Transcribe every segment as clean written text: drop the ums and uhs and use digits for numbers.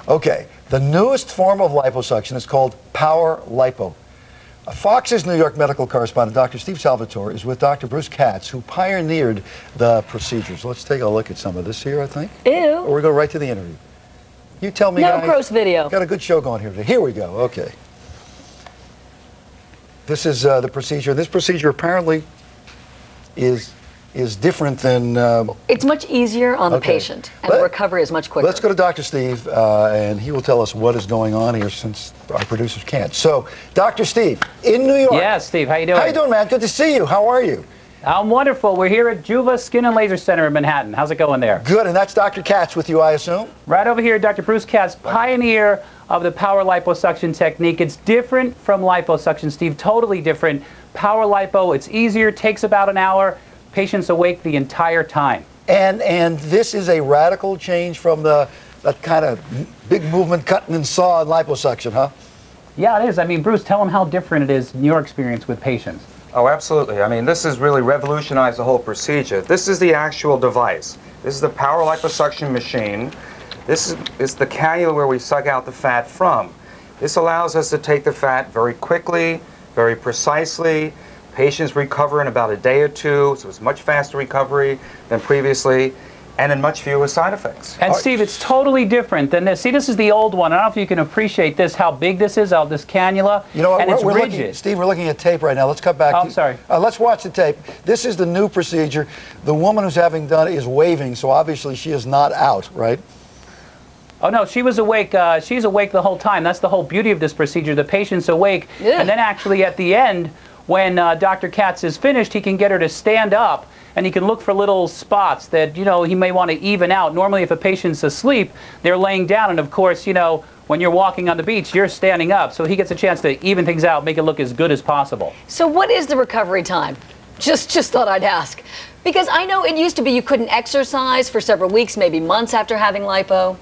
Okay, the newest form of liposuction is called Power Lipo. Fox's New York medical correspondent, Dr. Steve Salvatore, is with Dr. Bruce Katz, who pioneered the procedures. Let's take a look at some of this here, I think. Ew. Or we go right to the interview. You tell me, no guys. gross video. Got a good show going here today. Here we go. Okay. This is the procedure. This procedure apparently is different than... it's much easier on the patient, and the recovery is much quicker. Let's go to Dr. Steve, and he will tell us what is going on here since our producers can't. So, Dr. Steve, in New York. Yeah, Steve, how you doing? How you doing, man? Good to see you. How are you? I'm wonderful. We're here at Juva Skin and Laser Center in Manhattan. How's it going there? Good, and that's Dr. Katz with you, I assume? Right over here, Dr. Bruce Katz, pioneer of the power liposuction technique. It's different from liposuction, Steve, totally different. Power lipo, it's easier, takes about an hour. Patients awake the entire time. And this is a radical change from that kind of big movement, cutting and saw and liposuction, huh? Yeah, it is. I mean, Bruce, tell them how different it is in your experience with patients. Oh, absolutely. I mean, this has really revolutionized the whole procedure. This is the actual device. This is the power liposuction machine. This is the cannula where we suck out the fat from. This allows us to take the fat very quickly, very precisely. Patients recover in about a day or two, so it's much faster recovery than previously, and in much fewer side effects. And Steve, it's totally different than this. See, this is the old one. I don't know if you can appreciate this, how big this is, this cannula. You know what, and it's rigid. Steve, we're looking at tape right now. Let's cut back. Oh, I'm sorry. Let's watch the tape. This is the new procedure. The woman who's having done it is waving, so obviously she is not out, right? Oh, no, she was awake. She's awake the whole time. That's the whole beauty of this procedure. The patient's awake, and then actually at the end, when Dr. Katz is finished, he can get her to stand up, and he can look for little spots that, you know, he may want to even out. Normally, if a patient's asleep, they're laying down, and of course, you know, when you're walking on the beach, you're standing up. So he gets a chance to even things out, make it look as good as possible. So what is the recovery time? Just thought I'd ask. Because I know it used to be you couldn't exercise for several weeks, maybe months after having lipo.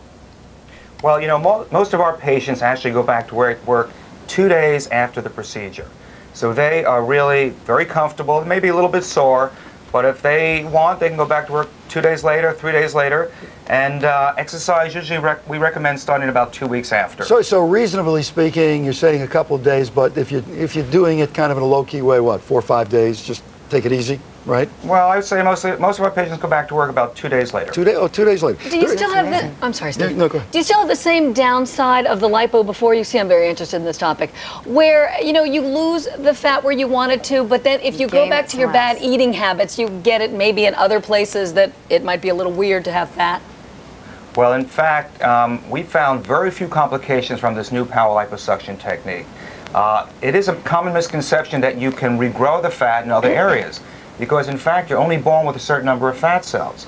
Well, you know, most of our patients actually go back to work 2 days after the procedure. So they are really very comfortable, maybe a little bit sore, but if they want, they can go back to work 2 days later, 3 days later, and exercise usually we recommend starting about 2 weeks after. So reasonably speaking, you're saying a couple of days, but if you're doing it kind of in a low-key way, what, 4 or 5 days, just take it easy, right? Well, I would say most of our patients go back to work about 2 days later. 2 days later. Do you still have the... I'm sorry, Steve. No, go ahead. Do you still have the same downside of the lipo before? You see, I'm very interested in this topic. Where, you know, you lose the fat where you wanted to, but then if you go back to your bad eating habits, you get it maybe in other places that it might be a little weird to have fat? Well, in fact, we found very few complications from this new power liposuction technique. It is a common misconception that you can regrow the fat in other areas, because in fact you're only born with a certain number of fat cells.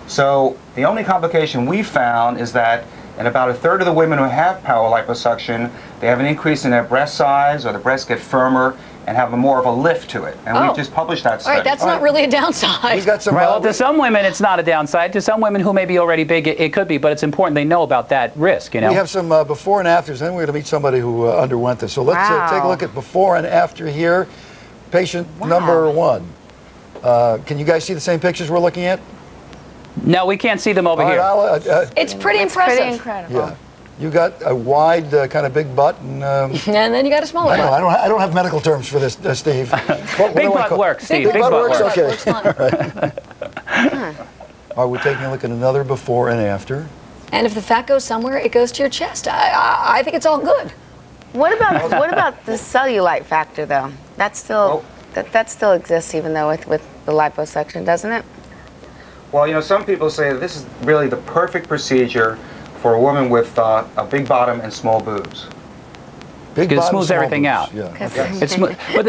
So the only complication we found is that in about 1/3 of the women who have power liposuction, they have an increase in their breast size, or the breasts get firmer and have more of a lift to it. And we've just published that study. All right, that's not really a downside. We've got some, well, to some women, it's not a downside. To some women who may be already big, it could be, but it's important they know about that risk, you know. We have some before and afters, then we're going to meet somebody who underwent this. So let's take a look at before and after here. Patient number 1. Can you guys see the same pictures we're looking at? No, we can't see them over here. It's pretty impressive. Pretty incredible. Yeah. You got a wide, kind of big butt, and then you got a smaller butt. I don't have medical terms for this, Steve. Big butt works, Steve. Big butt works. Okay. Works fine. Are we taking a look at another before and after? And if the fat goes somewhere, it goes to your chest. I think it's all good. What about the cellulite factor, though? That's still that still exists, even though with the liposuction, doesn't it? Well, you know, some people say that this is really the perfect procedure for a woman with a big bottom and small boobs. Because it smooths everything out. Yeah. It's smooth. But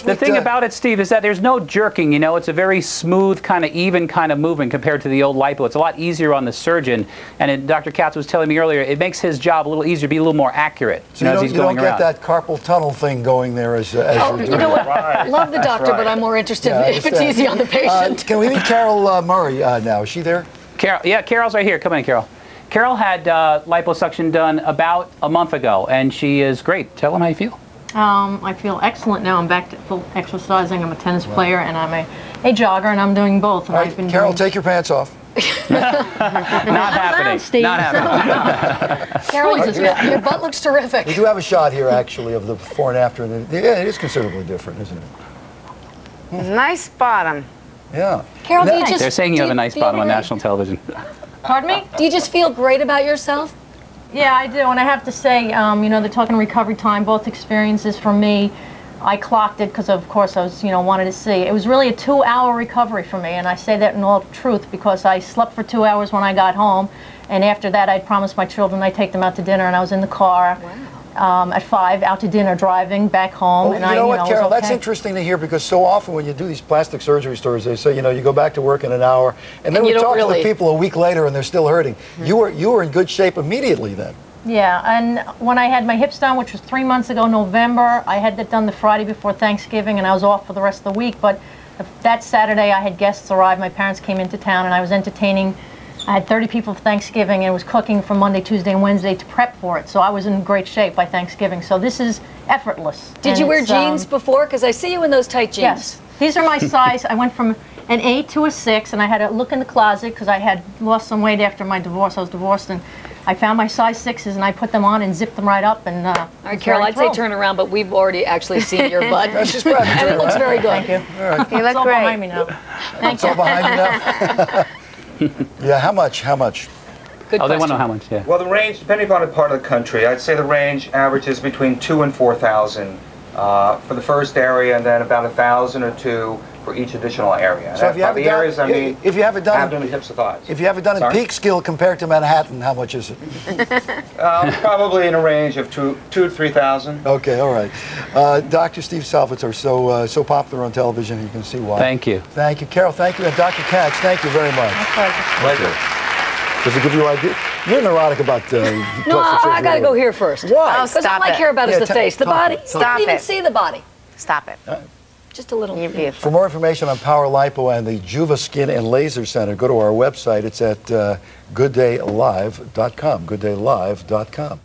the thing about it, Steve, is that there's no jerking. You know, it's a very smooth, kind of even kind of movement compared to the old lipo. It's a lot easier on the surgeon. And Dr. Katz was telling me earlier, it makes his job a little easier, be a little more accurate. So as he's going around. You don't get that carpal tunnel thing going there as you're doing. You know what? Love the doctor, but I'm more interested if it's easy on the patient. Can we meet Carol Murray now? Is she there? Carol, yeah, Carol's right here. Come in, Carol. Carol had liposuction done about a month ago, and she is great. Tell them how you feel. I feel excellent now. I'm back to full exercising. I'm a tennis player and I'm a jogger, and I'm doing both. And All right, Carol, take your pants off. Not happening. Steve. Not happening. Carol, your butt looks terrific. We do have a shot here, actually, of the before and after. And yeah, it is considerably different, isn't it? Nice bottom. Yeah. Carol, do you just... They're saying you have a nice bottom on national television. Pardon me? Do you just feel great about yourself? Yeah, I do, and I have to say, you know, they're talking recovery time, both experiences for me. I clocked it because, of course, I was, you know, wanted to see. It was really a 2-hour recovery for me, and I say that in all truth because I slept for 2 hours when I got home, and after that I'd promised my children I'd take them out to dinner, and I was in the car at 5, out to dinner, driving back home. Well, and you know what, Carol, was okay. that's interesting to hear because so often when you do these plastic surgery stories, they say, you know, you go back to work in an hour, and then we talk to the people a week later and they're still hurting. You were in good shape immediately then. Yeah, and when I had my hips done, which was 3 months ago, November, I had that done the Friday before Thanksgiving, and I was off for the rest of the week. But that Saturday, I had guests arrive. My parents came into town, and I was entertaining. I had 30 people for Thanksgiving, and was cooking from Monday, Tuesday, and Wednesday to prep for it. So I was in great shape by Thanksgiving. So this is effortless. Did you wear jeans before? Because I see you in those tight jeans. Yes. These are my size. I went from an 8 to a 6, and I had to look in the closet because I had lost some weight after my divorce. I was divorced, and I found my size 6s and I put them on and zipped them right up. And all right, Carol, I'd say turn around, but we've already actually seen your butt. That's just right. And it looks very good. Thank you. All right. You look It's all great. behind me now. Thank It's all you. behind you now. Yeah, how much? How much? Good Oh, they want question. to know how much, yeah. Well, the range, depending upon the part of the country, I'd say the range averages between 2,000 and 4,000 for the first area, and then about 1,000 or 2 for each additional area. So if you have it done, if you have it done, abdomen, hips, and thighs. if you have it done in Peekskill compared to Manhattan, how much is it? Probably in a range of 2,000 to 3,000. Okay, all right. Dr. Steve Salvatore, so popular on television, you can see why. Thank you. Thank you, Carol. Thank you, and Dr. Katz. Thank you very much. Pleasure. Does it give you idea? You're neurotic about No, I got to go here first. Why? Oh, Because all stop I it. care about is the Yeah, face. The talk body, it. you Stop can't even it. see the body. Stop it. Just a little. You're beautiful. For more information on Power Lipo and the Juva Skin and Laser Center, go to our website. It's at gooddaylive.com, gooddaylive.com.